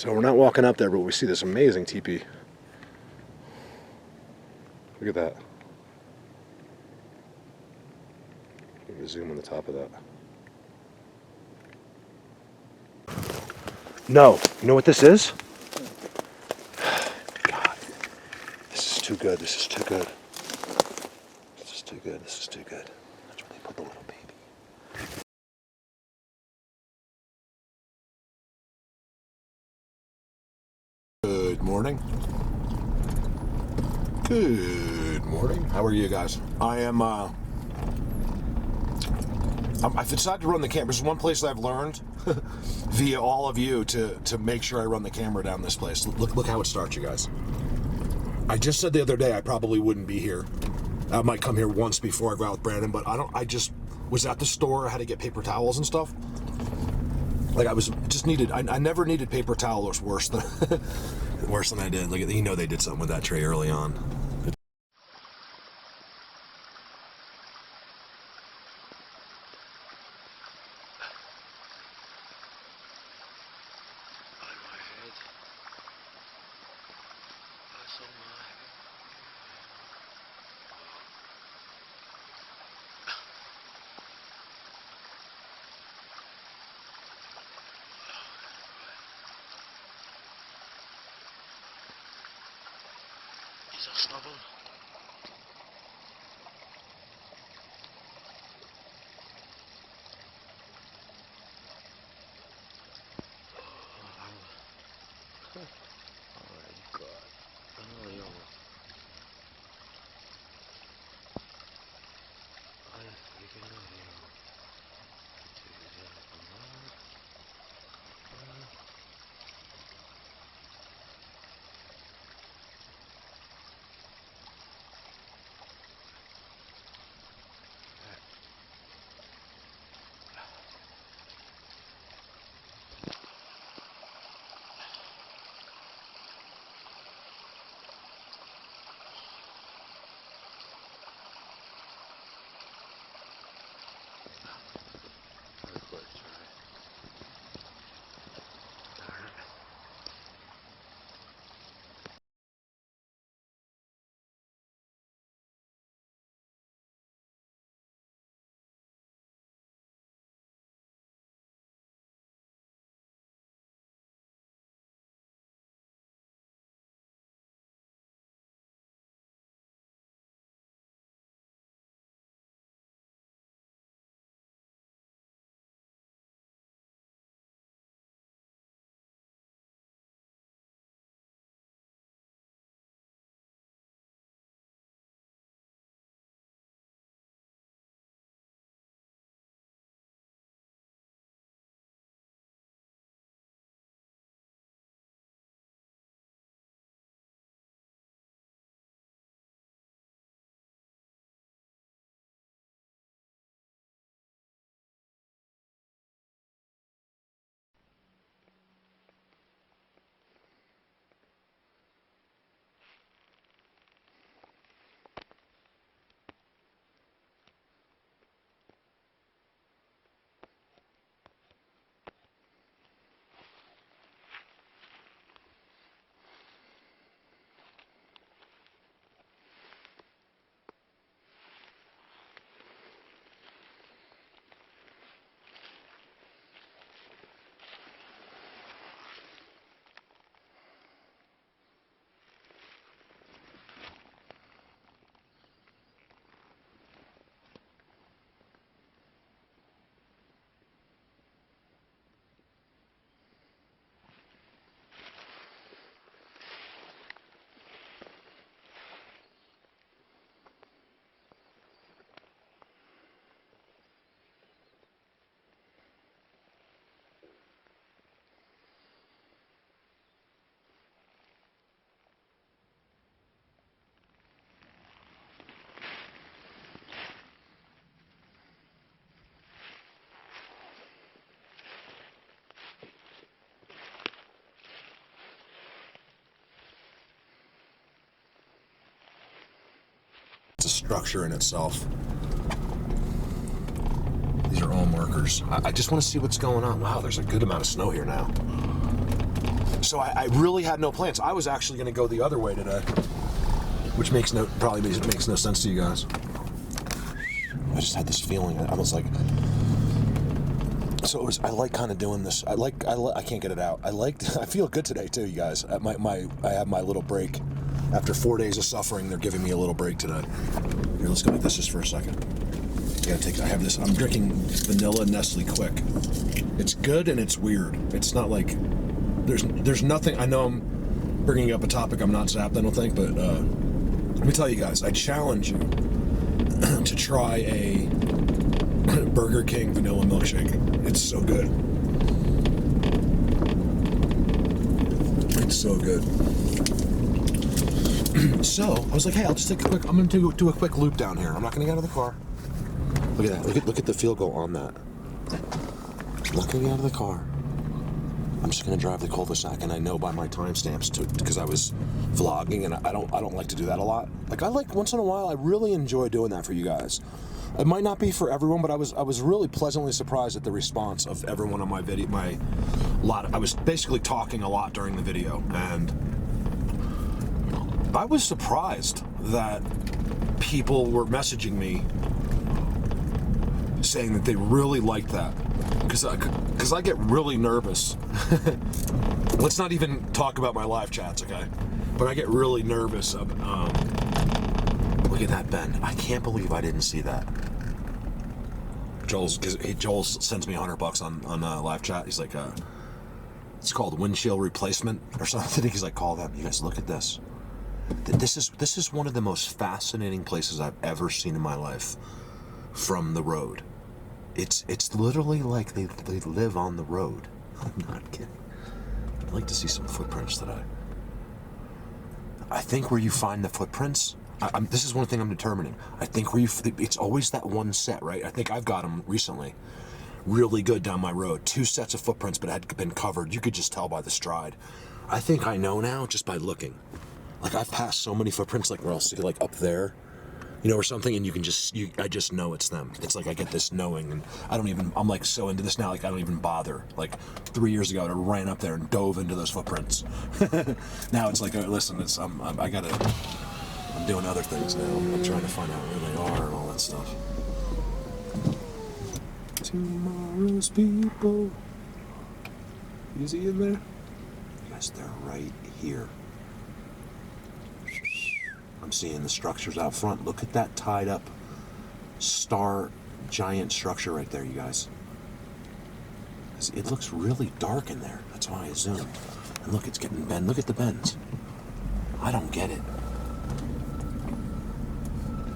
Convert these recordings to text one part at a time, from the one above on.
So we're not walking up there, but we see this amazing teepee. Look at that. Let me zoom on the top of that. No, you know what this is? God, this is too good. This is too good. This is too good. This is too good. That's where they put the little baby. Good morning. Good morning. How are you guys? I've decided to run the camera. This is one place that I've learned via all of you to make sure I run the camera down this place. Look how it starts, you guys. I just said the other day I probably wouldn't be here. I might come here once before I go out with Brandon, but I just was at the store. I had to get paper towels and stuff. Like I never needed paper towels worse than I did. Look at, they did something with that tray early on. He's a stubborn. Oh my God. Oh, yo. I freaking know you. It's a structure in itself. These are all markers. I just want to see what's going on. Wow, there's a good amount of snow here now. So I really had no plans. I was actually going to go the other way today, which probably makes no sense to you guys. I just had this feeling. I was like, I like kind of doing this. I can't get it out. I feel good today too, you guys. I have my little break. After 4 days of suffering, they're giving me a little break today. Here, let's go like this just for a second. I have this. I'm drinking vanilla Nestle Quick. It's good and it's weird. It's not like there's nothing. I know I'm bringing up a topic I'm not zapped, I don't think, but let me tell you guys. I challenge you to try a Burger King vanilla milkshake. It's so good. It's so good. So I was like, hey, I'll just take a quick. I'm gonna do a quick loop down here. I'm not gonna get out of the car. Look at that. Look at the field goal on that. I'm not gonna get out of the car. I'm just gonna drive the cul-de-sac, and I know by my timestamps because I was vlogging, and I don't like to do that a lot. Like once in a while, I really enjoy doing that for you guys. It might not be for everyone, but I was really pleasantly surprised at the response of everyone on my video. I was basically talking a lot during the video, and I was surprised that people were messaging me saying that they really liked that, because I get really nervous. Let's not even talk about my live chats, okay? But I get really nervous. Look at that bend. I can't believe I didn't see that. Joel sends me $100 on live chat. He's like, it's called windshield replacement or something. He's like, call them. You guys, look at this. This is one of the most fascinating places I've ever seen in my life from the road. It's literally like they live on the road. I'm not kidding. I'd like to see some footprints today. I think where you find the footprints, this is one thing I'm determining. I think it's always that one set, right? I think I've got them recently. Really good down my road. 2 sets of footprints, but it had been covered. You could just tell by the stride. I think I know now just by looking. Like, I've passed so many footprints, like where I'll see like up there, or something, and I just know it's them. It's like I get this knowing, and I'm like so into this now, like I don't even bother. Like 3 years ago, I ran up there and dove into those footprints. Now it's like, listen, I'm doing other things now. I'm trying to find out where they are and all that stuff. Tomorrow's people. Is he in there? Yes, they're right here. I'm seeing the structures out front. Look at that tied up giant structure right there, you guys. It looks really dark in there. That's why I zoom. And look, it's getting bent. Look at the bends. I don't get it.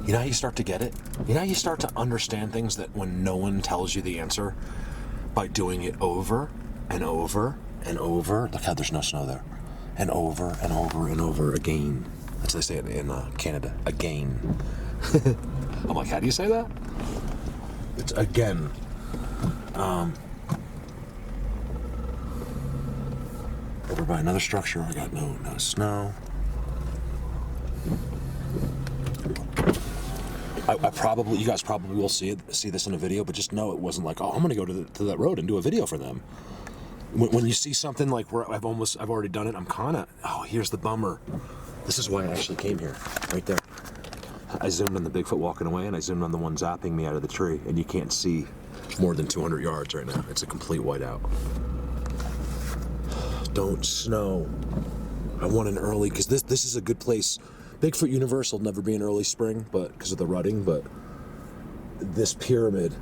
You know how you start to get it? You know how you start to understand things that when no one tells you the answer? By doing it over and over and over. Look how there's no snow there. And over and over and over again. That's how they say it in Canada. Again. I'm like, how do you say that? It's again. Over by another structure. I got no snow. You guys probably will see this in a video, but just know it wasn't like, oh, I'm gonna go to that road and do a video for them. When you see something like where I've already done it, I'm kind of, here's the bummer. This is why I actually came here, right there. I zoomed on the Bigfoot walking away, and I zoomed on the one zapping me out of the tree, and you can't see more than 200 yards right now. It's a complete whiteout. Don't snow. I want an early, because this is a good place. Bigfoot Universal will never be in early spring, but because of the rutting, but this pyramid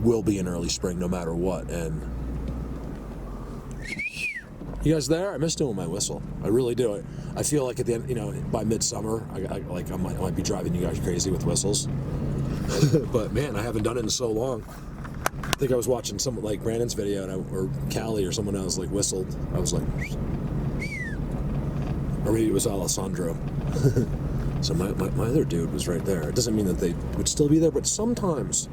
will be in early spring no matter what. And you guys there? I miss doing my whistle. I really do. I feel like at the end, by midsummer, I might be driving you guys crazy with whistles. But man, I haven't done it in so long. I think I was watching someone like Brandon's video, or Callie or someone else like whistled. I was like, or maybe it was Alessandro. So my other dude was right there. It doesn't mean that they would still be there, but sometimes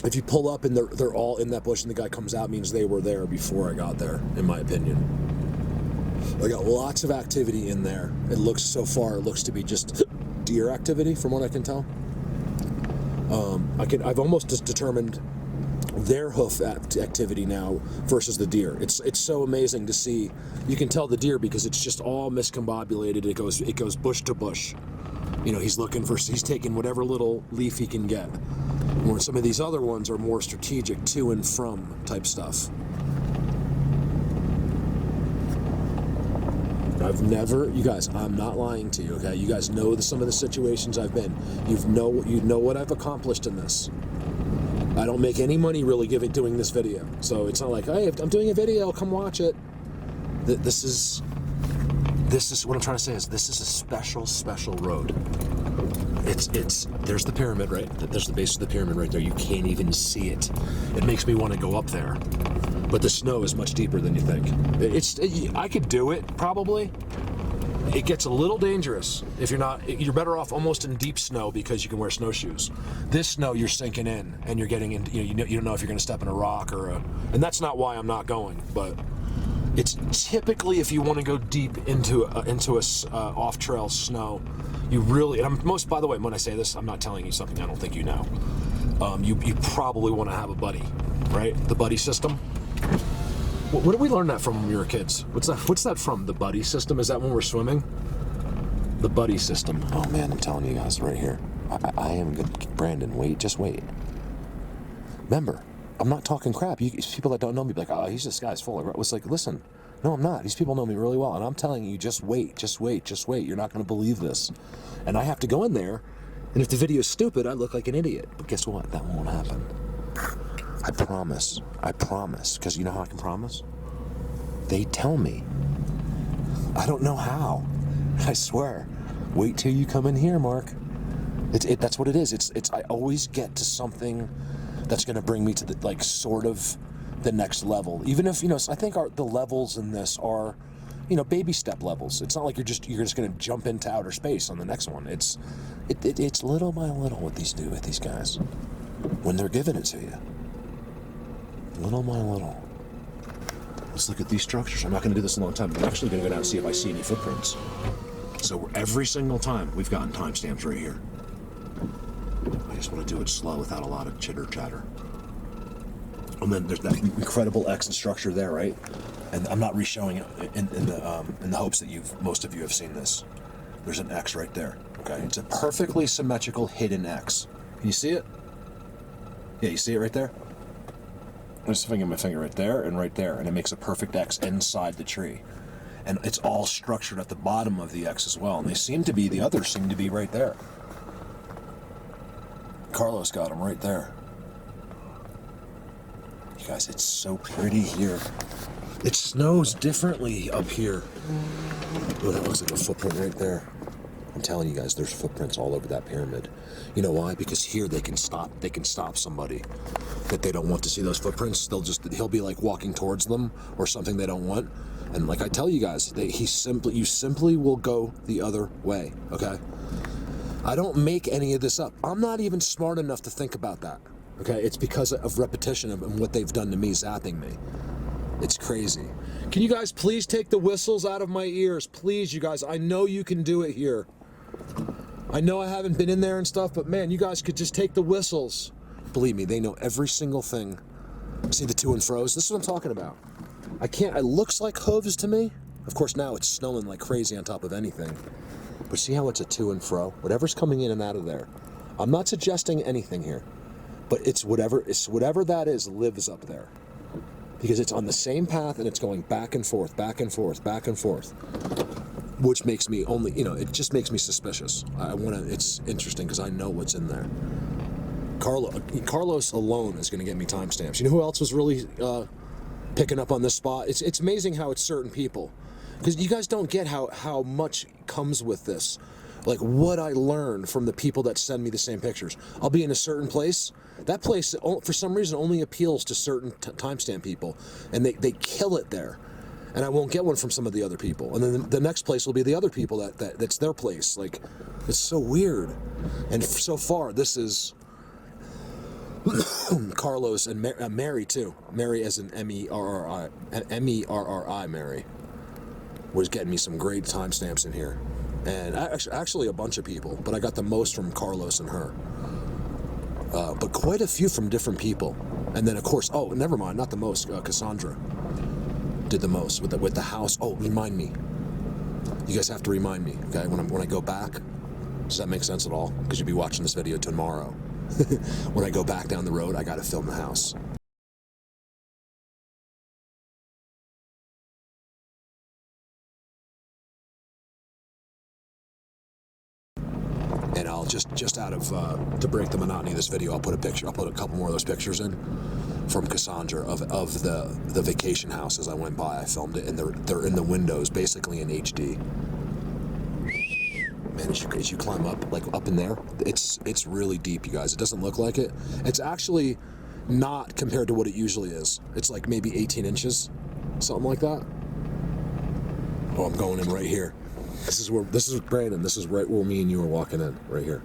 if you pull up and they're all in that bush and the guy comes out, means they were there before I got there, in my opinion. I got lots of activity in there. It looks to be just deer activity from what I can tell. I've almost just determined their hoof activity now versus the deer. It's so amazing to see. You can tell the deer because it's just all miscombobulated. It goes bush to bush. You know, he's taking whatever little leaf he can get. Where some of these other ones are more strategic to and from type stuff. You guys, I'm not lying to you, okay? You guys know some of the situations I've been. You know what I've accomplished in this. I don't make any money really doing this video. So it's not like, hey, I'm doing a video, come watch it. This is what I'm trying to say is this is a special road. There's the pyramid, right? There's the base of the pyramid right there. You can't even see it. It makes me want to go up there. But the snow is much deeper than you think. I could do it, probably. It gets a little dangerous if you're better off almost in deep snow because you can wear snowshoes. This snow, you're sinking in and you're getting in, you don't know if you're going to step in a rock and that's not why I'm not going, but it's typically if you want to go deep into a off-trail snow, you really, and by the way, when I say this, I'm not telling you something I don't think you know. You probably want to have a buddy, right? The buddy system. What did we learn that from when we were kids? What's that from? The buddy system? Is that when we're swimming? The buddy system. Oh man, I'm telling you guys right here. I am good. Brandon, just wait. Remember, I'm not talking crap. People that don't know me be like, oh, this guy's full of it. It's like, listen, no, I'm not. These people know me really well. And I'm telling you, just wait. You're not going to believe this. And I have to go in there. And if the video's stupid, I look like an idiot. But guess what? That won't happen. I promise. Because you know how I can promise? They tell me. I don't know how. I swear. Wait till you come in here, Mark. That's what it is. I always get to something that's going to bring me to the, sort of the next level. Even if, I think the levels in this are, baby step levels. It's not like you're just going to jump into outer space on the next one. It's little by little what these guys when they're giving it to you. Little by little. Let's look at these structures. I'm not going to do this in a long time, but I'm actually going to go down and see if I see any footprints. So every single time we've gotten timestamps right here. I just want to do it slow without a lot of chitter chatter. And then there's that incredible X structure there, right? And I'm not re-showing it in the hopes that most of you have seen this. There's an X right there. Okay, it's a perfectly symmetrical hidden X. Can you see it? Yeah, you see it right there? I'm just swinging my finger right there, and it makes a perfect X inside the tree. And it's all structured at the bottom of the X as well. And the others seem to be right there. Carlos got them right there. You guys, it's so pretty here. It snows differently up here. Oh, that looks like a footprint right there. I'm telling you guys, there's footprints all over that pyramid. You know why? Because here they can stop somebody that they don't want to see those footprints. He'll be like walking towards them or something they don't want. And like I tell you guys, you simply will go the other way, okay? I don't make any of this up. I'm not even smart enough to think about that, okay? It's because of repetition and what they've done to me, zapping me. It's crazy. Can you guys please take the whistles out of my ears? Please, you guys. I know you can do it here. I know I haven't been in there and stuff, but man, you guys could just take the whistles. Believe me, they know every single thing. See the to and fro's? This is what I'm talking about. It looks like hooves to me. Of course, now it's snowing like crazy on top of anything. But see how it's a to and fro? Whatever's coming in and out of there. I'm not suggesting anything here, but it's whatever that is lives up there. Because it's on the same path and it's going back and forth, back and forth, back and forth. Which makes me it just makes me suspicious. It's interesting because I know what's in there. Carlos alone is going to get me timestamps. You know who else was really picking up on this spot? It's amazing how it's certain people. Because you guys don't get how much comes with this. Like what I learn from the people that send me the same pictures. I'll be in a certain place. That place, for some reason, only appeals to certain timestamp people. And they kill it there. And I won't get one from some of the other people. And then the next place will be the other people that's their place. Like, it's so weird. And so far, this is Carlos and Mary, too. Mary as an M-E-R-R-I. M-E-R-R-I, Mary. Was getting me some great timestamps in here. And actually a bunch of people. But I got the most from Carlos and her. but quite a few from different people. And then, of course, oh, never mind, not the most. Cassandra did the most with the house. Oh, remind me. You guys have to remind me, okay? When I go back, does that make sense at all? Because you'll be watching this video tomorrow. When I go back down the road, I got to film the house. And I'll just out of to break the monotony of this video, I'll put a couple more of those pictures in from Cassandra of the vacation house. As I went by, I filmed it, and they're in the windows, basically in HD. Man, as you climb up, like up in there, it's really deep, you guys. It doesn't look like it. It's actually not compared to what it usually is. It's like maybe 18 inches, something like that. Oh, I'm going in right here. This is Brandon. This is right where me and you are walking in, right here.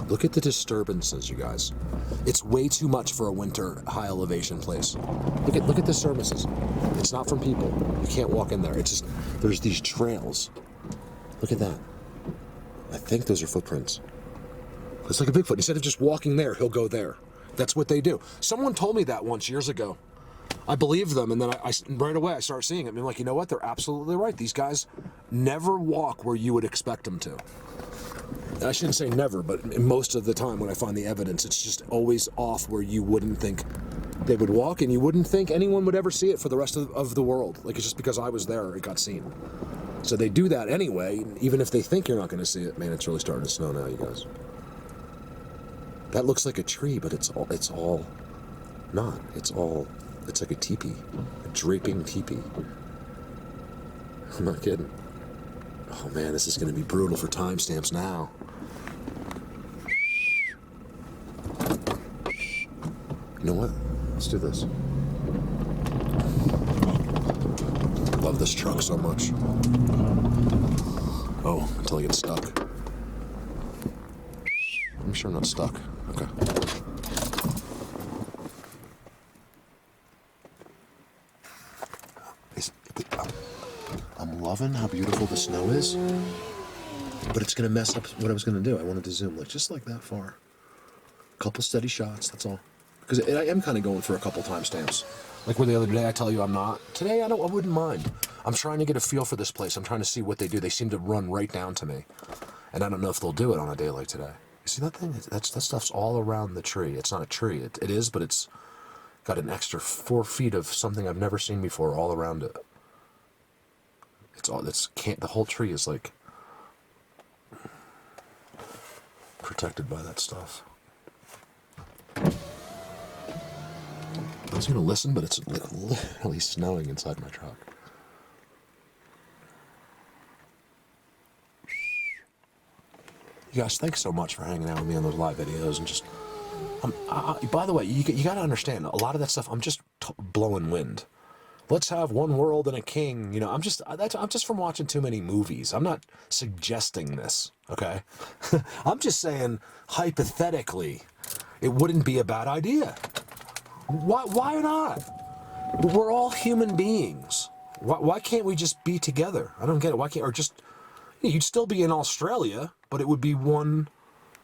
Look at the disturbances, you guys. It's way too much for a winter high elevation place. Look at the disturbances. It's not from people. You can't walk in there. It's just, there's these trails. Look at that. I think those are footprints. It's like a Bigfoot. Instead of just walking there, he'll go there. That's what they do. Someone told me that once years ago. I believed them, and then I right away I started seeing it. I'm like, you know what? They're absolutely right. These guys never walk where you would expect them to. I shouldn't say never, but most of the time when I find the evidence, it's just always off where you wouldn't think they would walk, and you wouldn't think anyone would ever see it for the rest of the world. Like, it's just because I was there, it got seen. So they do that anyway, even if they think you're not going to see it. Man, it's really starting to snow now, you guys. That looks like a tree, but it's all not. It's like a teepee, a draping teepee. I'm not kidding. Oh man, this is going to be brutal for timestamps now. You know what? Let's do this. I love this truck so much. Oh, until I get stuck. I'm sure I'm not stuck. Okay. I'm loving how beautiful the snow is, but it's going to mess up what I was going to do. I wanted to zoom just like that far. Couple steady shots, that's all. Because I am kind of going for a couple timestamps. Like where the other day I tell you I'm not. Today I wouldn't mind. I'm trying to get a feel for this place. I'm trying to see what they do. They seem to run right down to me. And I don't know if they'll do it on a day like today. You see that thing? That stuff's all around the tree. It's not a tree. It is, but it's got an extra 4 feet of something I've never seen before all around it. The whole tree is like protected by that stuff. I was gonna listen, but it's literally snowing inside my truck. You guys, thanks so much for hanging out with me on those live videos and just. By the way, you got to understand a lot of that stuff. I'm just blowing wind. Let's have one world and a king. You know, I'm just from watching too many movies. I'm not suggesting this, okay? I'm just saying, hypothetically, it wouldn't be a bad idea. Why not? We're all human beings. Why can't we just be together? I don't get it. Why can't, or just, you'd still be in Australia, but it would be one,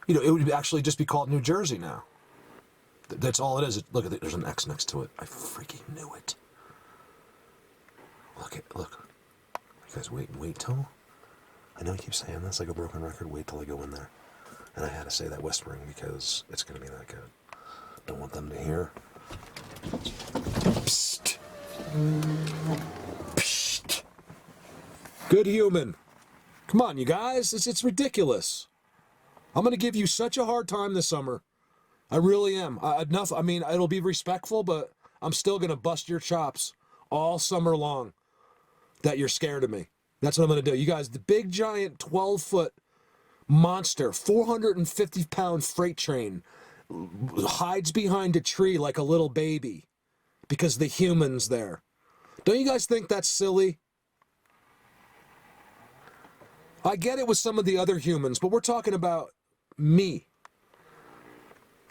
it would actually just be called New Jersey now. That's all it is. Look at it. There's an X next to it. I freaking knew it. Look. You guys wait till. I know I keep saying this like a broken record. Wait till I go in there. And I had to say that whispering because it's going to be that good. Don't want them to hear. Psst. Psst. Good human. Come on, you guys. It's ridiculous. I'm going to give you such a hard time this summer. I really am. I mean, it'll be respectful, but I'm still going to bust your chops all summer long. That you're scared of me. That's what I'm going to do. You guys, the big, giant, 12-foot monster, 450-pound freight train hides behind a tree like a little baby because the human's there. Don't you guys think that's silly? I get it with some of the other humans, but we're talking about me.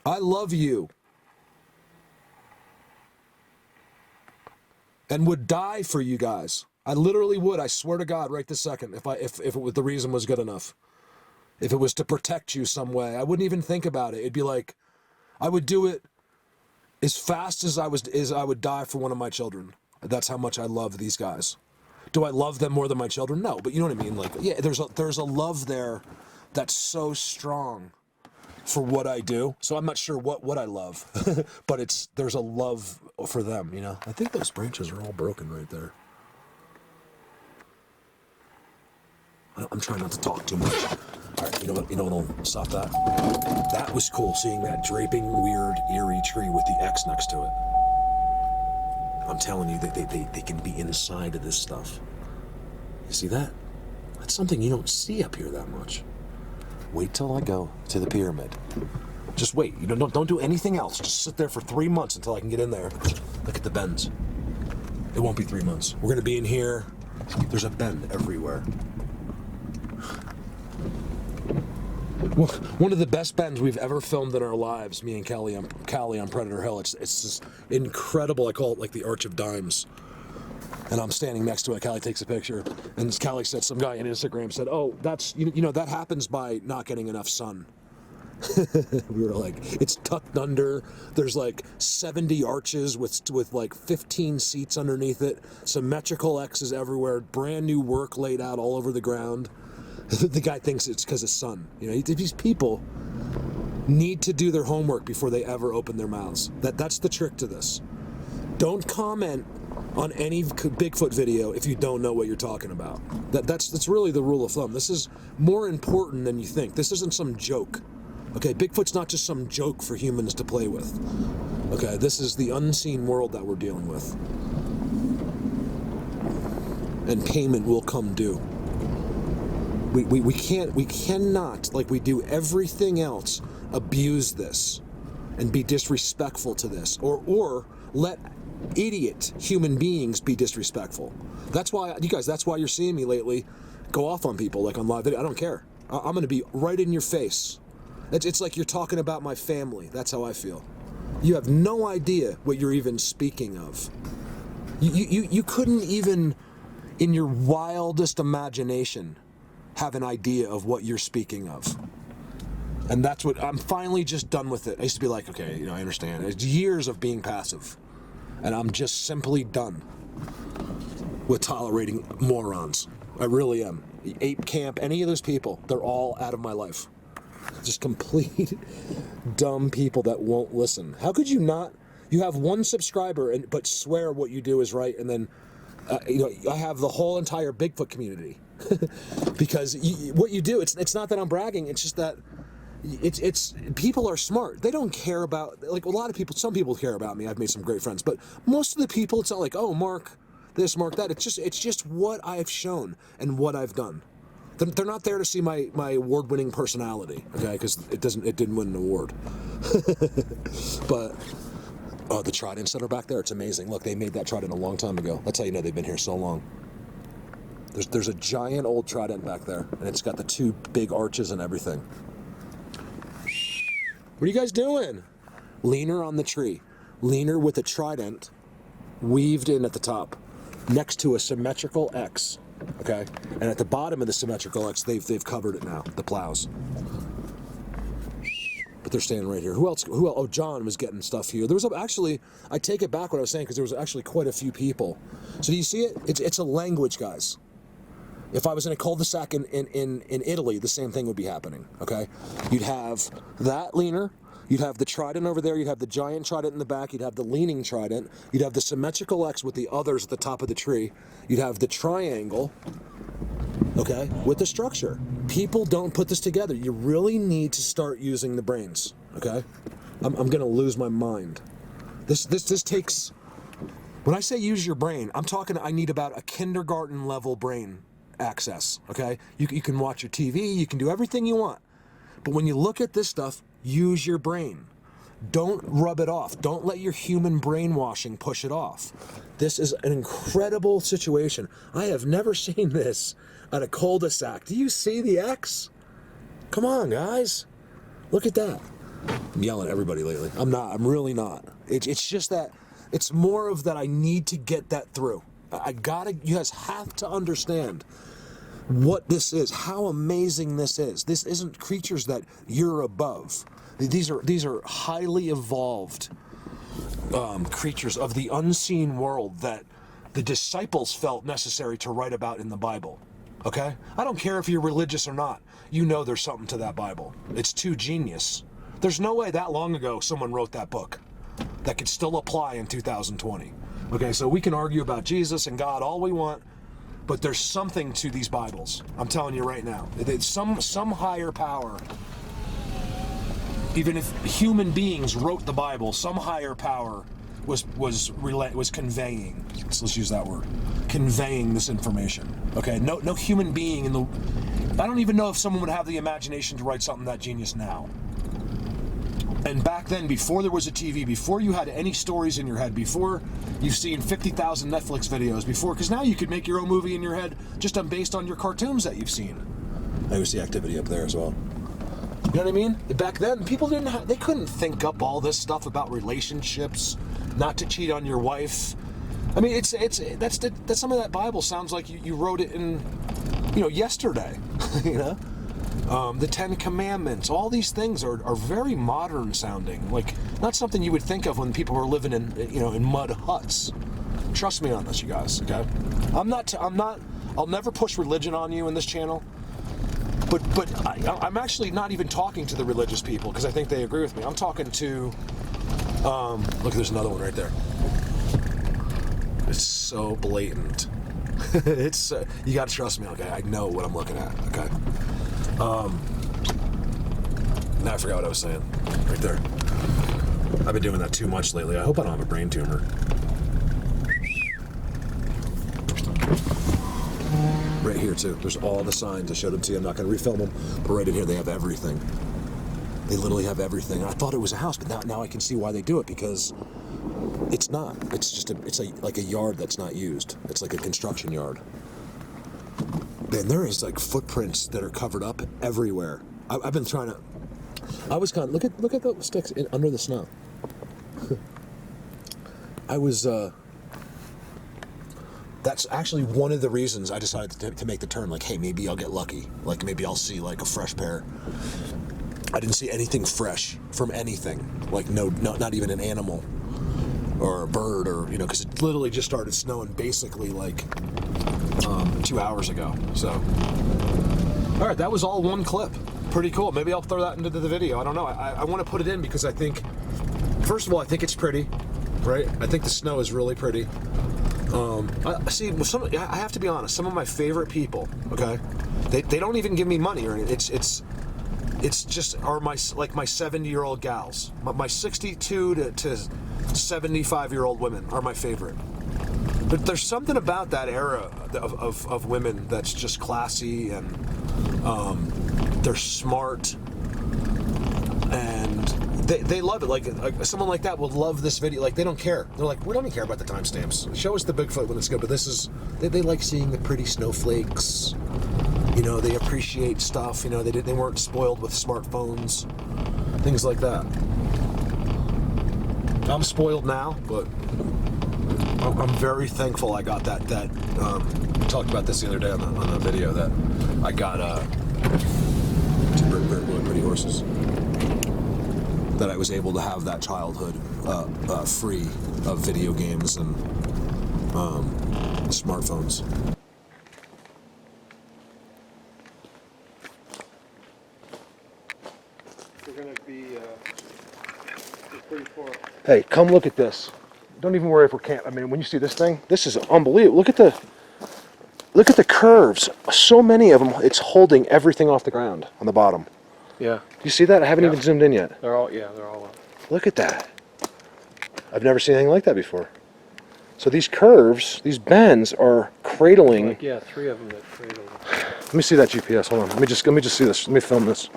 I love you. And would die for you guys. I literally would. I swear to God, right this second, if the reason was good enough. If it was to protect you some way, I wouldn't even think about it. It'd be like, I would do it as fast as I would die for one of my children. That's how much I love these guys. Do I love them more than my children? No, but you know what I mean? Like, yeah, there's a love there that's so strong for what I do. So I'm not sure what I love, but there's a love for them, you know? I think those branches are all broken right there. I'm trying not to talk too much. All right, you know what'll stop that? That was cool, seeing that draping, weird, eerie tree with the X next to it. I'm telling you that they can be inside of this stuff. You see that? That's something you don't see up here that much. Wait till I go to the pyramid. Just wait. You don't do anything else. Just sit there for 3 months until I can get in there. Look at the bends. It won't be 3 months. We're gonna be in here. There's a bend everywhere. One of the best bends we've ever filmed in our lives, me and Callie on Predator Hill. It's just incredible. I call it like the Arch of Dimes. And I'm standing next to it. Callie takes a picture, and as Callie said, some guy on Instagram said, "Oh, that's you know that happens by not getting enough sun." We were like, it's tucked under. There's like 70 arches with like 15 seats underneath it. Symmetrical X's everywhere. Brand new work laid out all over the ground. The guy thinks it's because of sun. You know, these people need to do their homework before they ever open their mouths. That's the trick to this. Don't comment on any Bigfoot video if you don't know what you're talking about. That's really the rule of thumb. This is more important than you think. This isn't some joke. Okay, Bigfoot's not just some joke for humans to play with. Okay, this is the unseen world that we're dealing with. And payment will come due. We cannot, like we do everything else, abuse this and be disrespectful to this, or let idiot human beings be disrespectful. That's why, you guys, that's why you're seeing me lately go off on people, like on live video. I don't care. I'm going to be right in your face. It's like you're talking about my family. That's how I feel. You have no idea what you're even speaking of. You couldn't even, in your wildest imagination, have an idea of what you're speaking of. And that's what, I'm finally just done with it. I used to be like, okay, you know, I understand. It's years of being passive. And I'm just simply done with tolerating morons. I really am. Ape Camp, any of those people, they're all out of my life. Just complete dumb people that won't listen. How could you not? You have one subscriber, but swear what you do is right, and then, you know, I have the whole entire Bigfoot community. Because what you do, it's not that I'm bragging, it's just that it's people are smart. They don't care about, like, a lot of people, some people care about me. I've made some great friends, but most of the people, it's not like, oh, Mark this, Mark that. It's just what I've shown and what I've done. They're not there to see my award-winning personality, okay? Because it didn't win an award. But oh, the tridents that are back there, it's amazing. Look, they made that trident a long time ago. That's how you know they've been here so long. There's a giant old trident back there, and it's got the two big arches and everything. What are you guys doing? Leaner on the tree. Leaner with a trident weaved in at the top, next to a symmetrical X. Okay, and at the bottom of the symmetrical X, they've covered it now, the plows. But they're standing right here. Who else? Oh, John was getting stuff here. There was actually, I take it back what I was saying, because there was actually quite a few people. So do you see it? It's a language, guys. If I was in a cul-de-sac in Italy, the same thing would be happening, okay? You'd have that leaner, you'd have the trident over there, you'd have the giant trident in the back, you'd have the leaning trident, you'd have the symmetrical X with the others at the top of the tree, you'd have the triangle, okay, with the structure. People don't put this together. You really need to start using the brains, okay? I'm gonna lose my mind. This takes, when I say use your brain, I'm talking, I need about a kindergarten level brain access, okay? You can watch your TV, you can do everything you want. But when you look at this stuff, use your brain. Don't rub it off. Don't let your human brainwashing push it off. This is an incredible situation. I have never seen this at a cul-de-sac. Do you see the X? Come on, guys. Look at that. I'm yelling at everybody lately. I'm not. I'm really not. It's just that, it's more of that I need to get that through. You guys have to understand what this is, how amazing this is. This isn't creatures that you're above. These are highly evolved creatures of the unseen world that the disciples felt necessary to write about in the Bible. Okay? I don't care if you're religious or not. You know there's something to that Bible. It's too genius. There's no way that long ago someone wrote that book that could still apply in 2020. Okay, so we can argue about Jesus and God all we want, but there's something to these Bibles. I'm telling you right now. It's some higher power. Even if human beings wrote the Bible, some higher power was conveying. So let's use that word. Conveying this information. Okay, no human being in the. I don't even know if someone would have the imagination to write something that genius now. And back then, before there was a TV, before you had any stories in your head, before you've seen 50,000 Netflix videos, because now you could make your own movie in your head just based on your cartoons that you've seen. I see activity up there as well. You know what I mean? Back then, people they couldn't think up all this stuff about relationships, not to cheat on your wife. I mean, that's some of that Bible sounds like you wrote it in, yesterday, the Ten Commandments, all these things are very modern sounding, like not something you would think of when people were living in mud huts. Trust me on this, you guys, okay? I'll never push religion on you in this channel, but I'm actually not even talking to the religious people because I think they agree with me. I'm talking to, look, there's another one right there. It's so blatant. It's you gotta trust me, okay? I know what I'm looking at, okay? Now I forgot what I was saying. Right there. I've been doing that too much lately. I hope I don't have a brain tumor. Right here too. There's all the signs. I showed them to you. I'm not going to refilm them, but right in here they have everything. They literally have everything. And I thought it was a house, but now I can see why they do it, because it's not. It's just like a yard that's not used. It's like a construction yard. Man, there is like footprints that are covered up everywhere. I've been trying to. I was kind of look at those sticks under the snow. I was. That's actually one of the reasons I decided to make the turn. Like, hey, maybe I'll get lucky. Like, maybe I'll see like a fresh pair. I didn't see anything fresh from anything. Like, not even an animal or a bird, or because it literally just started snowing basically like 2 hours ago. So, all right, that was all one clip. Pretty cool. Maybe I'll throw that into the video. I don't know. I want to put it in because I think, first of all, I think it's pretty, right? I think the snow is really pretty. I have to be honest. Some of my favorite people, okay, they don't even give me money or anything. It's just are my 70-year-old gals. My 62 to 75-year-old women are my favorite. But there's something about that era of women that's just classy, and they're smart, and they love it. Like someone like that will love this video. Like, they don't care. They're like, we don't even care about the timestamps. Show us the Bigfoot when it's good. But this is they like seeing the pretty snowflakes. They appreciate stuff. They weren't spoiled with smartphones, things like that. I'm spoiled now, but I'm very thankful I got that. We talked about this the other day on the video that I got two very pretty horses. That I was able to have that childhood free of video games and smartphones. We're gonna be pretty far. Hey, come look at this. Don't even worry if we can't. I mean, when you see this thing, this is unbelievable. Look at the curves. So many of them. It's holding everything off the ground on the bottom. Yeah. You see that? I haven't even zoomed in yet. They're all up. Look at that. I've never seen anything like that before. So these curves, these bends are cradling. Yeah, 3 of them that cradle. Let me see that GPS. Hold on. Let me just see this. Let me film this.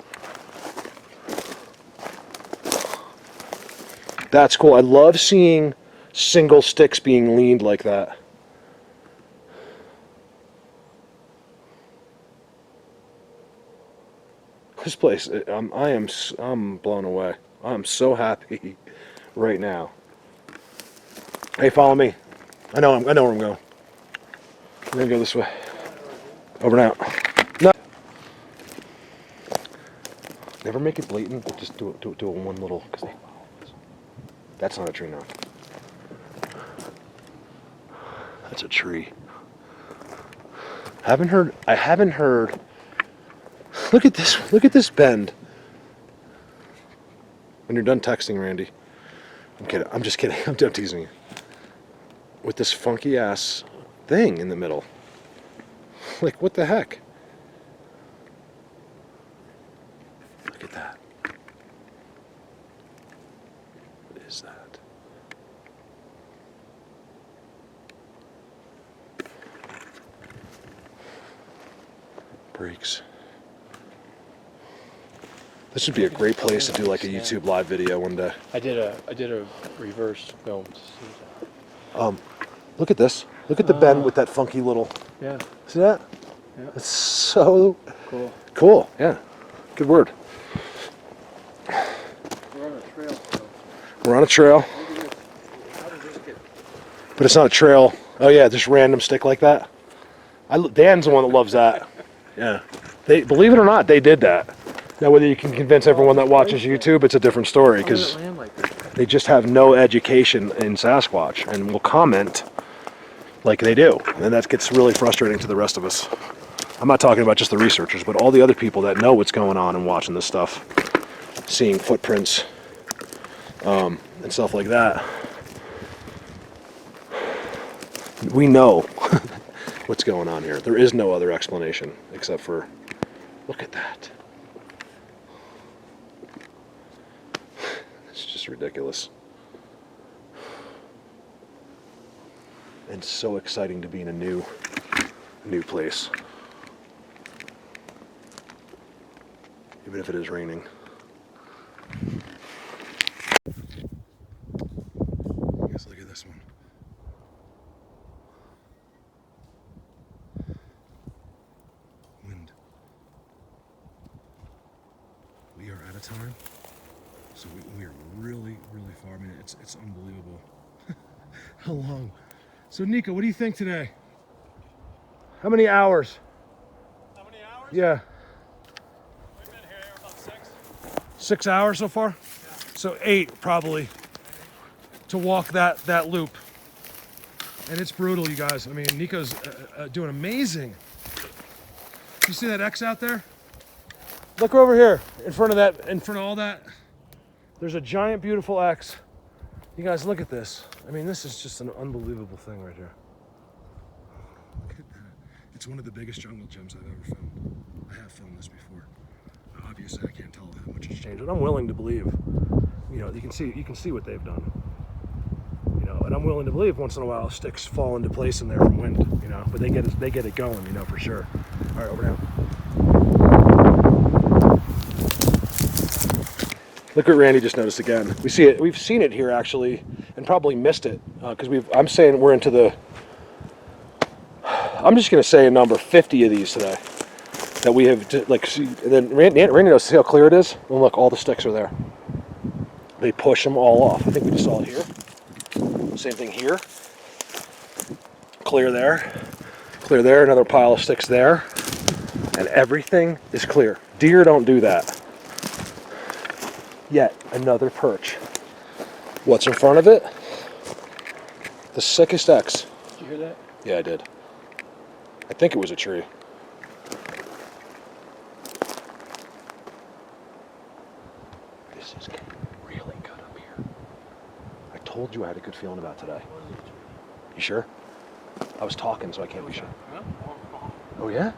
That's cool. I love seeing single sticks being leaned like that. This place, I'm blown away. I'm so happy right now. Hey, follow me. I know where I'm going. I'm gonna go this way. Over and out. Never make it blatant, but just do it one little. That's not a tree now. That's a tree. I haven't heard. Look at this. Look at this bend. When you're done texting, Randy. I'm kidding. I'm just kidding. I'm teasing you. With this funky ass thing in the middle. Like, what the heck? Look at that. What is that? Brakes. This would be a great place to do like a YouTube live video one day. I did a reverse film to see that. Look at this. Look at the bend with that funky little. Yeah. See that? Yeah. It's so Cool. cool. Yeah. Good word. We're on a trail. So We're on a trail, how does this get? but it's not a trail. Oh yeah, just random stick like that. Dan's the one that loves that. Yeah. They, believe it or not, they did that. Now whether you can convince everyone that watches YouTube, it's a different story, because they just have no education in Sasquatch and will comment like they do. And that gets really frustrating to the rest of us. I'm not talking about just the researchers, but all the other people that know what's going on and watching this stuff, seeing footprints and stuff like that. We know what's going on here. There is no other explanation except for, look at that. It's just ridiculous. And so exciting to be in a new place. Even if it is raining. I guess look at this one. Wind. We are out of time. So we are really, really far. I mean, it's unbelievable. How long? So Nico, what do you think today? How many hours? How many hours? Yeah. We've been here about 6. 6 hours so far? Yeah. So 8 probably to walk that loop. And it's brutal, you guys. I mean, Nico's doing amazing. You see that X out there? Look over here in front of all that. There's a giant, beautiful X. You guys, look at this. I mean, this is just an unbelievable thing right here. Look at that. It's one of the biggest jungle gyms I've ever filmed. I have filmed this before. Obviously, I can't tell how much has changed, but I'm willing to believe. You know, you can see what they've done. You know, and I'm willing to believe once in a while sticks fall into place in there from wind. You know, but they get it going. You know, for sure. All right, over now. Look what Randy just noticed again. We see it. We've seen it here actually, and probably missed it because I'm saying we're into the. I'm just gonna say a number 50 of these today that we have like. See, and then Randy knows. See how clear it is. And look, all the sticks are there. They push them all off. I think we just saw it here. Same thing here. Clear there. Clear there. Another pile of sticks there, and everything is clear. Deer don't do that. Yet another perch. What's in front of it? The sickest X. Did you hear that? Yeah, I did. I think it was a tree. This is getting really good up here. I told you I had a good feeling about today. You sure? I was talking, so I can't be sure. Huh? Oh yeah?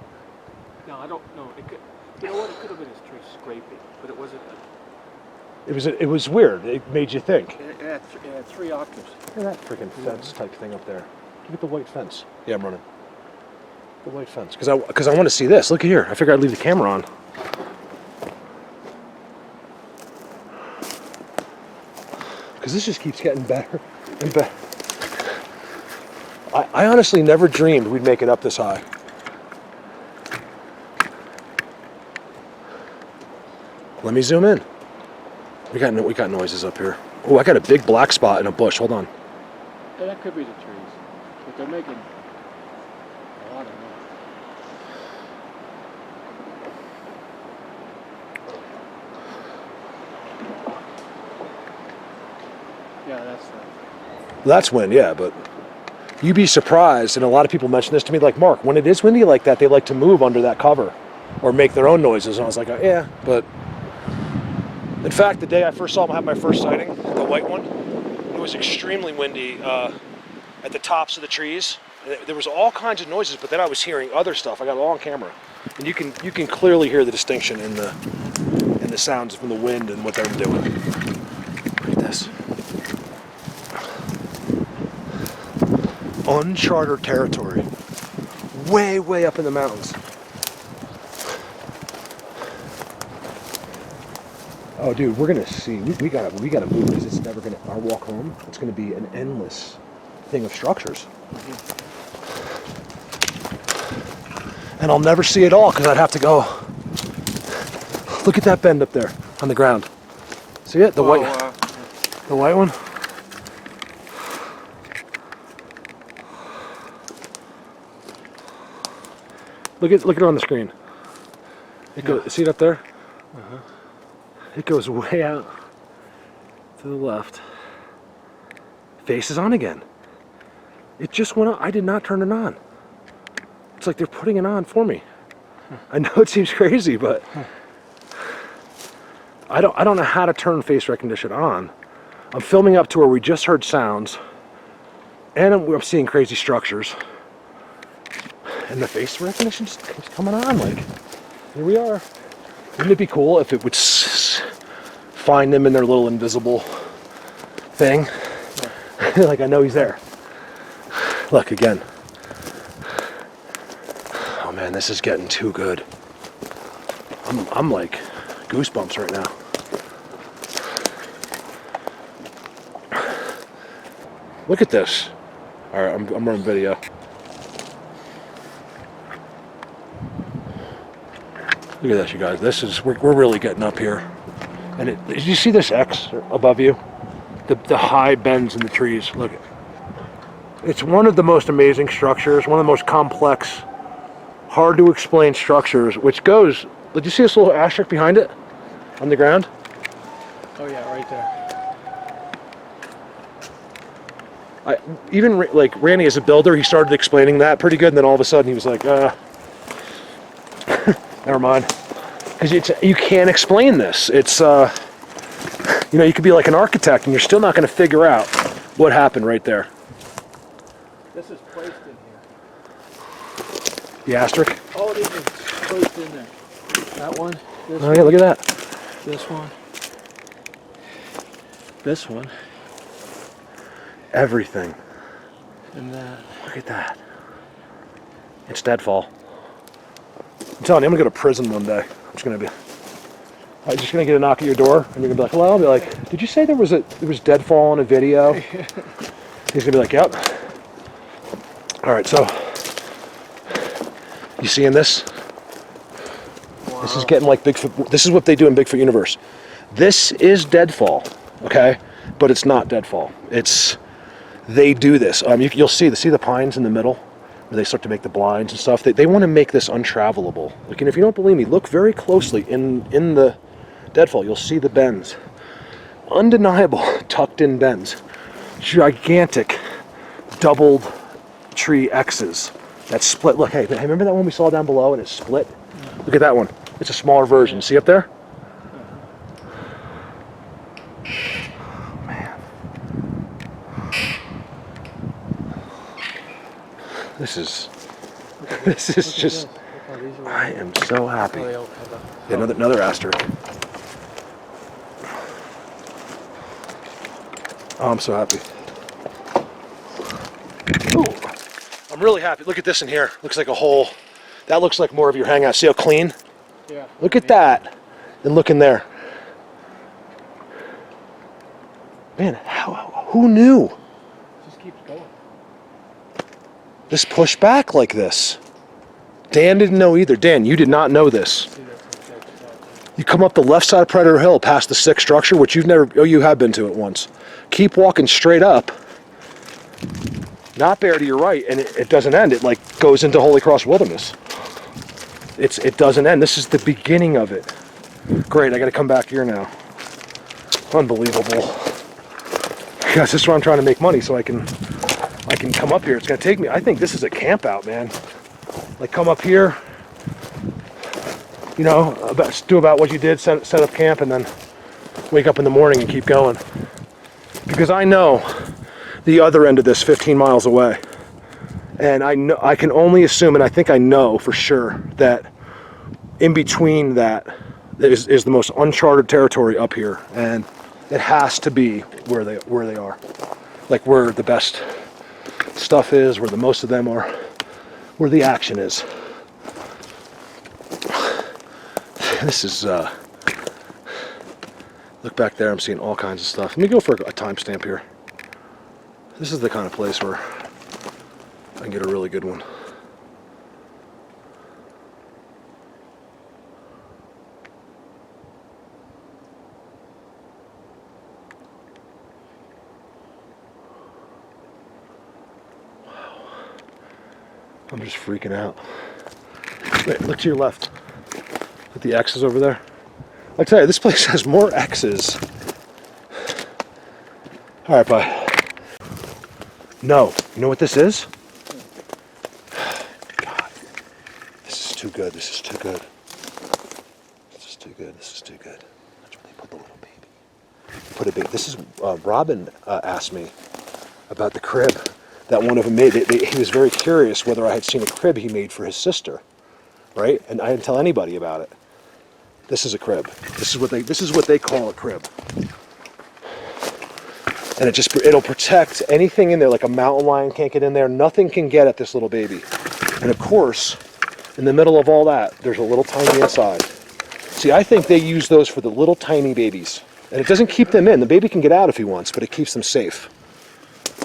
No, I don't know. It could. You know what? It could have been a tree scraping, but it wasn't. It was weird. It made you think. It had 3 octaves. Look at that freaking fence type thing up there. Look at the white fence. Yeah, I'm running. The white fence. Because I want to see this. Look at here. I figured I'd leave the camera on. Because this just keeps getting better and better. I honestly never dreamed we'd make it up this high. Let me zoom in. We got noises up here. Oh, I got a big black spot in a bush. Hold on. Yeah, that could be the trees, but they're making a lot of noise. Yeah, that's That's wind, yeah, but you'd be surprised, and a lot of people mention this to me, like, Mark, when it is windy like that, they like to move under that cover or make their own noises. And I was like, yeah, but in fact, the day I first saw him have my first sighting, the white one, it was extremely windy at the tops of the trees. There was all kinds of noises, but then I was hearing other stuff. I got it all on camera, and you can clearly hear the distinction in the sounds from the wind and what they're doing. Look at this. Uncharted territory, way up in the mountains. Oh, dude, we're gonna see. We gotta move this. It's never gonna. Our walk home, it's gonna be an endless thing of structures, and I'll never see it all because I'd have to go. Look at that bend up there on the ground. See it? The white one. Look at it on the screen. It goes. See it up there? It goes way out to the left. Face is on again. It just went on. I did not turn it on. It's like they're putting it on for me. I know it seems crazy, but I don't know how to turn face recognition on. I'm filming up to where we just heard sounds, and I'm seeing crazy structures. And the face recognition just keeps coming on. Like, here we are. Wouldn't it be cool if it would find them in their little invisible thing? Yeah. Like, I know he's there. Look, again. Oh man, this is getting too good. I'm like goosebumps right now. Look at this. All right, I'm running video. Look at this, you guys. We're really getting up here. And did you see this X above you? The high bends in the trees. Look. It's one of the most amazing structures, one of the most complex, hard to explain structures, which goes, did you see this little asterisk behind it? On the ground? Oh yeah, right there. Even like Randy as a builder, he started explaining that pretty good, and then all of a sudden he was like, never mind. Because you can't explain this. It's, you could be like an architect and you're still not going to figure out what happened right there. This is placed in here. The asterisk? Oh, it is placed in there. That one. This Oh yeah, look at that. This one. This one. Everything. And that. Look at that. It's deadfall. I'm telling you, I'm gonna go to prison one day. I'm just gonna get a knock at your door, and you're gonna be like, "Hello." I'll be like, "Did you say there was deadfall in a video?" He's gonna be like, "Yep." All right, so you seeing this? Wow. This is getting like Bigfoot. This is what they do in Bigfoot Universe. This is deadfall, okay, but it's not deadfall. They do this. You'll see the pines in the middle, where they start to make the blinds and stuff. They want to make this untravelable. Like, and if you don't believe me, look very closely in the deadfall. You'll see the bends, undeniable tucked in bends, gigantic doubled tree X's that split. Look, hey, remember that one we saw down below and it split? Look at that one. It's a smaller version. See up there? This is just, I am so happy. Yeah, another asterisk. Oh, I'm so happy. Ooh, I'm really happy. Look at this in here. Looks like a hole. That looks like more of your hangout. See how clean? Yeah. Look at that. And look in there. Man, who knew? Just keeps going. This pushed back like this. Dan didn't know either. Dan, you did not know this. You come up the left side of Predator Hill past the sixth structure, which you have been to it once. Keep walking straight up. Not bare to your right, and it doesn't end. It like goes into Holy Cross Wilderness. It doesn't end. This is the beginning of it. Great, I gotta come back here now. Unbelievable. Because this is where I'm trying to make money, so I can come up here. It's gonna take me. I think this is a camp out, man. Like come up here, you know, do about what you did, set up camp, and then wake up in the morning and keep going. Because I know the other end of this 15 miles away, and I can only assume, and I think I know for sure that in between that is the most uncharted territory up here, and it has to be where they are, like where the best stuff is, where the most of them are, where the action is. This is look back there, I'm seeing all kinds of stuff. Let me go for a timestamp here. This is the kind of place where I can get a really good one. I'm just freaking out. Wait, look to your left. With the X's over there. I tell you, this place has more X's. All right, bye. No, you know what this is? God, this is too good. This is too good. This is too good. This is too good. That's where they put the little baby. Put a baby. This is Robin asked me about the crib that one of them made. He was very curious whether I had seen a crib he made for his sister, right? And I didn't tell anybody about it. This is a crib. This is what they call a crib. And it'll protect anything in there, like a mountain lion can't get in there. Nothing can get at this little baby. And of course, in the middle of all that, there's a little tiny inside. See, I think they use those for the little tiny babies. And it doesn't keep them in. The baby can get out if he wants, but it keeps them safe.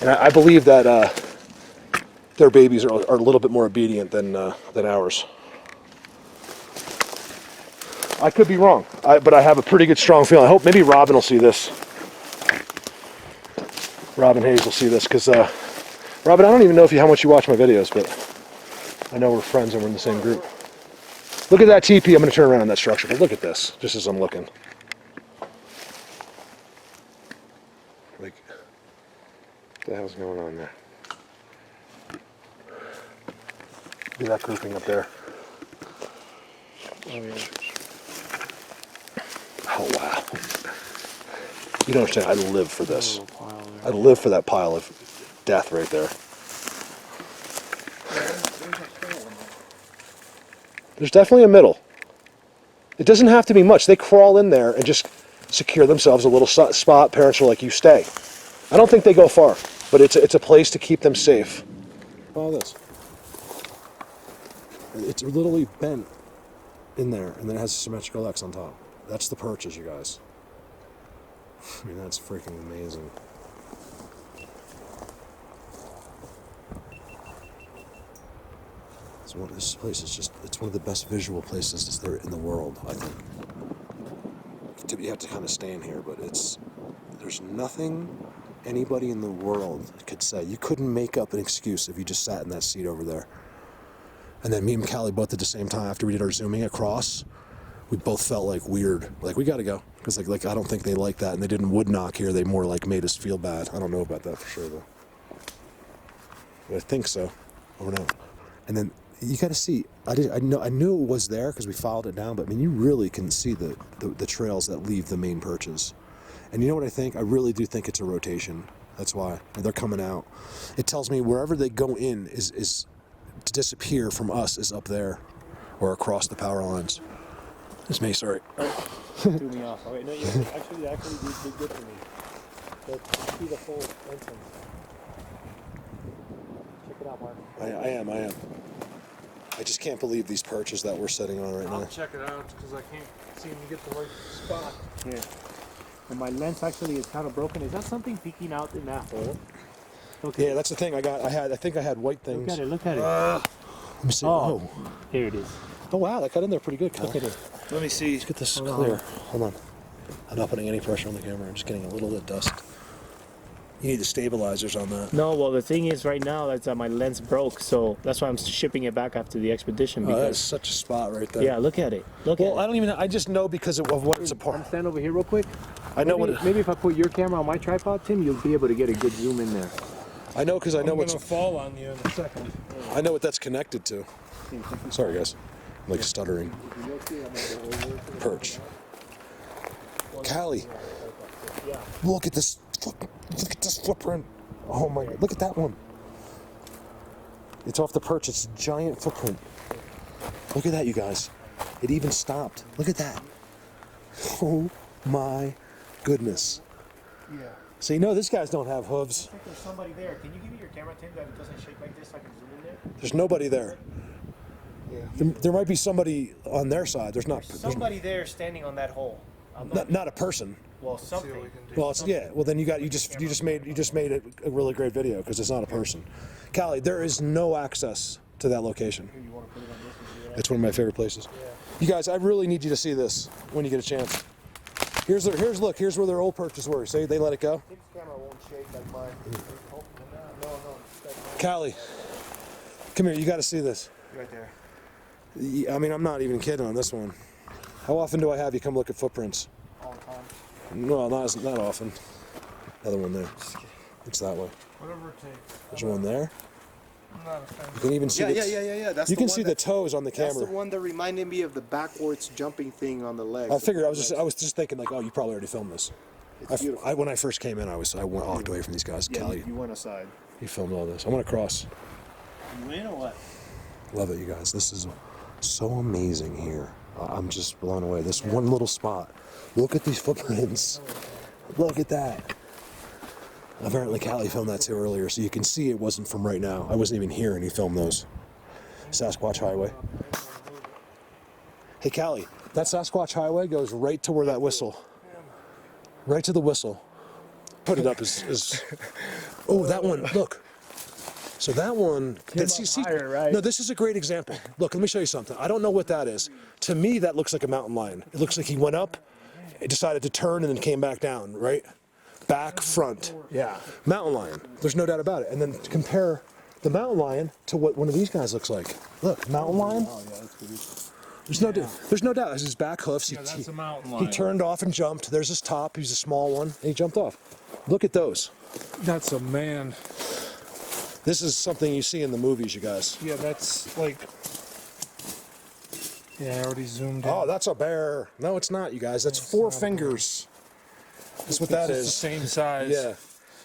And I believe that their babies are a little bit more obedient than ours. I could be wrong, but I have a pretty good strong feeling. I hope maybe Robin will see this. Robin Hayes will see this, because Robin, I don't even know how much you watch my videos, but I know we're friends and we're in the same group. Look at that TP. I'm going to turn around on that structure, but look at this, just as I'm looking. Like, what the hell's going on there? Look at that grouping up there. Oh, yeah. Oh, wow. You don't understand, I live for this. I live for that pile of death right there. There's definitely a middle. It doesn't have to be much. They crawl in there and just secure themselves a little spot. Parents are like, you stay. I don't think they go far, but it's a place to keep them safe. Follow this. It's literally bent in there, and then it has a symmetrical X on top. That's the perches, you guys. I mean, that's freaking amazing. This place is just—it's one of the best visual places there in the world, I think. You have to kind of stand here, but there's nothing anybody in the world could say. You couldn't make up an excuse if you just sat in that seat over there. And then me and Callie both at the same time, after we did our zooming across, we both felt like weird, like we gotta go, because like I don't think they like that, and they didn't wood knock here. They more like made us feel bad. I don't know about that for sure though, but I think so. Or no. And then you got to see. I knew it was there because we followed it down, but I mean, you really can see the trails that leave the main perches. And you know what I think? I really do think it's a rotation. That's why they're coming out. It tells me wherever they go in is to disappear from us is up there, or across the power lines. It's me. Sorry. Threw me off. All right, no, actually did good for me. But see the full entrance. Check it out, Mark. I am. I just can't believe these perches that we're sitting on right now. I'll check it out because I can't seem to get the right spot. Here. And my lens actually is kind of broken. Is that something peeking out in that hole? Okay. Yeah, that's the thing. I think I had white things. Look at it. Let me see. Oh, here it is. Oh wow, that got in there pretty good, Kyle. Look at it. Let me see. Let's get this clear. Hold on. I'm not putting any pressure on the camera. I'm just getting a little bit of dust. You need the stabilizers on that. No, well, the thing is right now that my lens broke, so that's why I'm shipping it back after the expedition. Oh, Because that's such a spot right there. yeah, look at it. Well, I just know because of what it's a part. Stand over here real quick. I know what. Maybe if I put your camera on my tripod, Tim, you'll be able to get a good zoom in there. I know because I know I'm what's. gonna fall on you in a second. I know what that's connected to. Sorry, guys. I'm like stuttering. Perch. Callie, look at this. Look at this footprint. Oh my God! Look at that one. It's off the perch. It's a giant footprint. Look at that, you guys. It even stopped. Look at that. Oh my goodness. Yeah. So you know these guys don't have hooves. I think there's somebody there. Can you give me your camera, Tim, that it doesn't shake like this so I can zoom in there? There's nobody there. Yeah. There might be somebody on their side. There's not. Somebody there standing on that hole. I'm Not a person. Well, something. Well, it's, yeah. Well, then you just made it a really great video because it's not a person. Callie, there is no access to that location. You want to put it on this and do that? It's one of my favorite places. Yeah. You guys, I really need you to see this when you get a chance. Here's where their old perches were. See, they let it go. Tim's camera won't shake like mine. Oh, no. Callie, come here. You got to see this. Right there. I mean, I'm not even kidding on this one. How often do I have you come look at footprints? All the time. No, not often. Another one there. It's that way. Whatever it takes. There's one there. I'm not a fan. You can even see Yeah. That's you the can one see the toes on the That's camera. the one that reminded me of the backwards jumping thing on the legs. I figured I was just thinking like, oh, you probably already filmed this. It's beautiful. When I first came in, I walked away from these guys. Yeah, Callie, you went aside. you filmed all this. I want to cross. You in or what? Love it, you guys. This is so amazing here. I'm just blown away. This one little spot. Look at these footprints. Look at that. Apparently Callie filmed that too earlier, so you can see it wasn't from right now. I wasn't even here and he filmed those. Sasquatch Highway. Hey Callie, that Sasquatch Highway goes right to where that whistle. Right to the whistle. Put it up as oh, that one, look. So that one, higher, right? no, this is a great example. Look, let me show you something. I don't know what that is. To me, that looks like a mountain lion. It looks like he went up, decided to turn, and then came back down, right? Back, front. Yeah. Mountain lion. There's no doubt about it. And then compare the mountain lion to what one of these guys looks like. Look, mountain lion. Oh yeah, that's good. There's no doubt. There's his back hoofs. Yeah, that's a mountain He lion. turned off and jumped. There's his top. He's a small one, and he jumped off. Look at those. That's a man. This is something you see in the movies, you guys. Yeah, that's like. Yeah, I already zoomed in. Oh, that's a bear. No, it's not, you guys. That's four fingers. That's what that It's is. the same size. Yeah.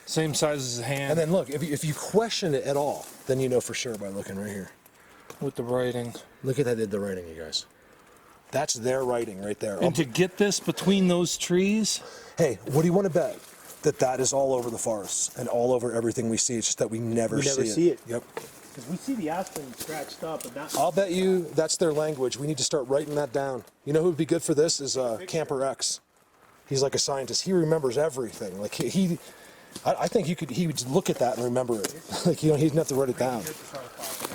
Same size as his hand. And then look, if you question it at all, then you know for sure by looking right here. with the writing. Look at that, the writing, you guys. That's their writing right there. And to get this between those trees, Hey, what do you want to bet? That is all over the forest and all over everything we see. It's just that we never see it. Yep. Because we see the aspen scratched up, but not. I'll bet you that's their language. We need to start writing that down. You know who would be good for this is Camper X. He's like a scientist. He remembers everything. Like I think he would look at that and remember it. Like he doesn't have to write it down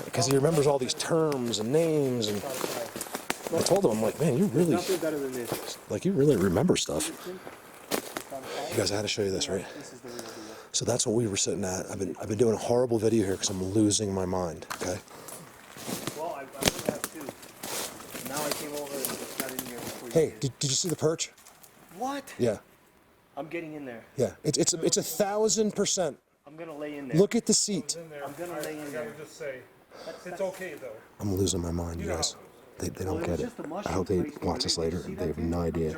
because he remembers all these terms and names. And I told him, I'm like, man, you really Nothing better than this. like you really remember stuff. You guys, I had to show you this, right? This is the real deal. So that's what we were sitting at. I've been doing a horrible video here because I'm losing my mind. Okay. Well, I would have too. Now I came over and just got in here before you Hey, did. did you see the perch? What? Yeah. I'm getting in there. Yeah. It's 1,000%. I'm gonna lay in there. Look at the seat. in there. I'm gonna lay in I there. gotta just say, it's okay though. I'm losing my mind, you guys. They don't get it. I hope they watch this later and they have no idea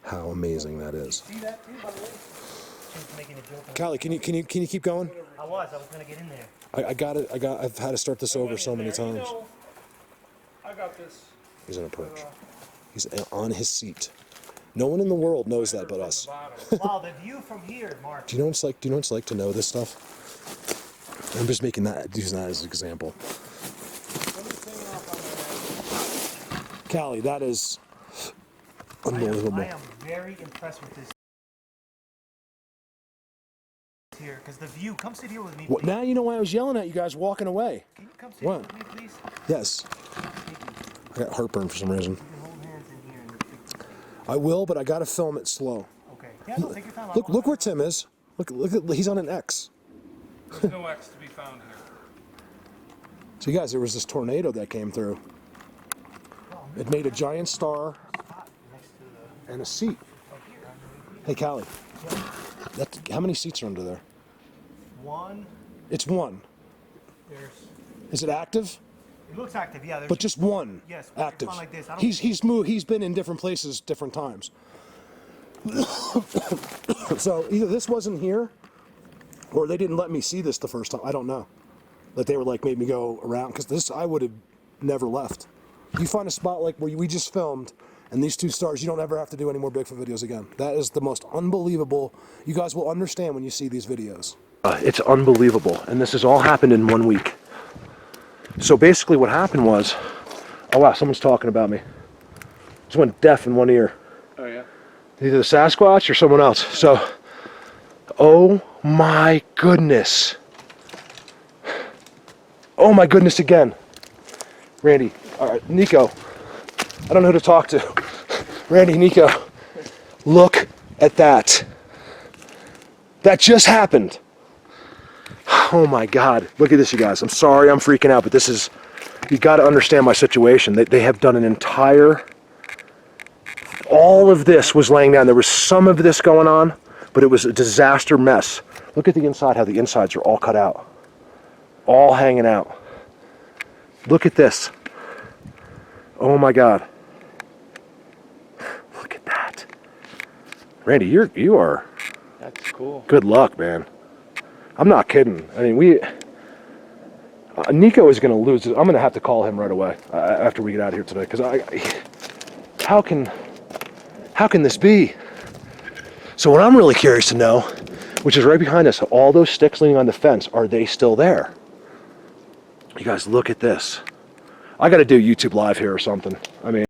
how amazing that is. See that too, by the way? She was making a joke. Callie, can you keep going? I was gonna get in there. I've had to start this over so many times. You know, I got this. He's in a perch. He's on his seat. No one in the world knows that but us. Wow, the view from here, Mark. Do you know what it's like? Do you know what it's like to know this stuff? I'm just using that as an example. Callie, that is unbelievable. I am very impressed with this here, because the view. Come sit here with me, please. What, now you know why I was yelling at you guys walking away. Can you come sit What? with me, please? Yes. Thank you. I got heartburn for some reason. You can hold hands in here and take- I will, but I gotta film it slow. Okay. Yeah, no, take your time. Look where Tim is. Look at he's on an X. There's no X to be found here. So you guys, there was this tornado that came through. It made a giant star Next to the. and a seat. Oh, here. Hey, Callie. How many seats are under there? One. It's one. There's. Is it active? It looks active, yeah. But just one. Yes, active. it's not like this. I don't He's moved. He's been in different places, different times. So either this wasn't here, or they didn't let me see this the first time. I don't know. That they were like made me go around, because this I would have never left. You find a spot like where we just filmed, and these two stars, you don't ever have to do any more Bigfoot videos again. That is the most unbelievable. You guys will understand when you see these videos. It's unbelievable, and this has all happened in 1 week. So basically what happened was, oh wow, someone's talking about me. Just went deaf in one ear. Oh yeah. Either the Sasquatch or someone else. So, oh my goodness. Oh my goodness again. Randy, all right, Nico. I don't know who to talk to. Randy, Nico, look at that. That just happened. Oh my God, look at this, you guys. I'm sorry I'm freaking out, but this is, you gotta understand my situation. They have done an entire, all of this was laying down. There was some of this going on, but it was a disaster mess. Look at the inside, how the insides are all cut out. All hanging out. Look at this. Oh my God. Look at that. Randy, you are. That's cool. Good luck, man. I'm not kidding. I mean, Nico is going to lose. I'm going to have to call him right away after we get out of here today, because how can this be? So what I'm really curious to know, which is right behind us, all those sticks leaning on the fence, are they still there? You guys, look at this. I got to do YouTube live here or something. I mean.